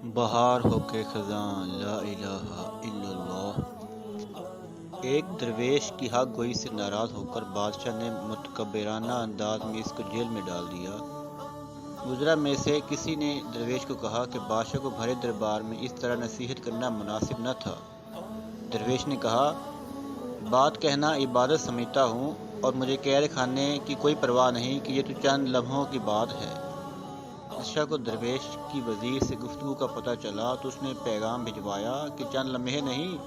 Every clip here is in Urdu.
بہار ہو کے خزاں لا الہ الا اللہ۔ ایک درویش کی حق گوئی سے ناراض ہو کر بادشاہ نے متکبرانہ انداز میں اس کو جیل میں ڈال دیا۔ وزراء میں سے کسی نے درویش کو کہا کہ بادشاہ کو بھرے دربار میں اس طرح نصیحت کرنا مناسب نہ تھا۔ درویش نے کہا، بات کہنا عبادت سمجھتا ہوں اور مجھے قید خانے کی کوئی پرواہ نہیں کہ یہ تو چند لمحوں کی بات ہے۔ بادشاہ کو درویش کی وزیر سے گفتگو کا پتہ چلا تو اس نے پیغام بھجوایا کہ چند لمحے نہیں،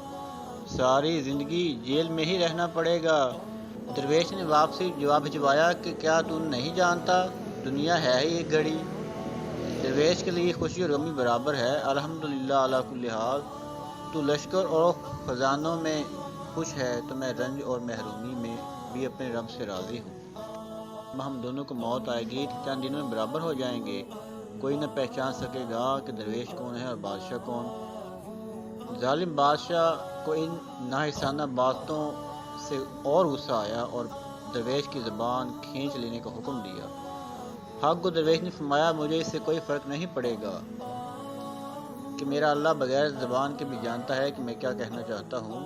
ساری زندگی جیل میں ہی رہنا پڑے گا۔ درویش نے واپسی جواب بھجوایا کہ کیا تو نہیں جانتا، دنیا ہے ہی ایک گھڑی۔ درویش کے لیے خوشی اور غمی برابر ہے۔ الحمدللہ علی کل حال، تو لشکر اور خزانوں میں خوش ہے تو میں رنج اور محرومی میں بھی اپنے رب سے راضی ہوں۔ ہم دونوں کو موت آئے گی تو چند دنوں میں برابر ہو جائیں گے، کوئی نہ پہچان سکے گا کہ درویش کون ہے اور بادشاہ کون۔ ظالم بادشاہ کو ان ناحسانہ باتوں سے اور غصہ آیا اور درویش کی زبان کھینچ لینے کا حکم دیا۔ حق کو درویش نے فرمایا، مجھے اس سے کوئی فرق نہیں پڑے گا کہ میرا اللہ بغیر زبان کے بھی جانتا ہے کہ میں کیا کہنا چاہتا ہوں۔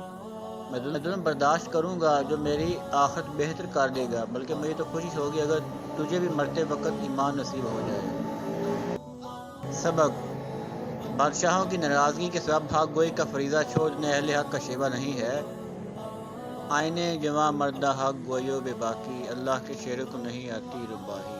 میں ظلم برداشت کروں گا جو میری آخرت بہتر کر دے گا، بلکہ مجھے تو خوشی ہوگی اگر تجھے بھی مرتے وقت ایمان نصیب ہو جائے۔ سبق: بادشاہوں کی ناراضگی کے سبب حق گوئی کا فریضہ چھوڑنے اہل حق کا شیوہ نہیں ہے۔ آئینے جواں مردہ حق گوئیو بے باکی، اللہ کے شعروں کو نہیں آتی رباہی۔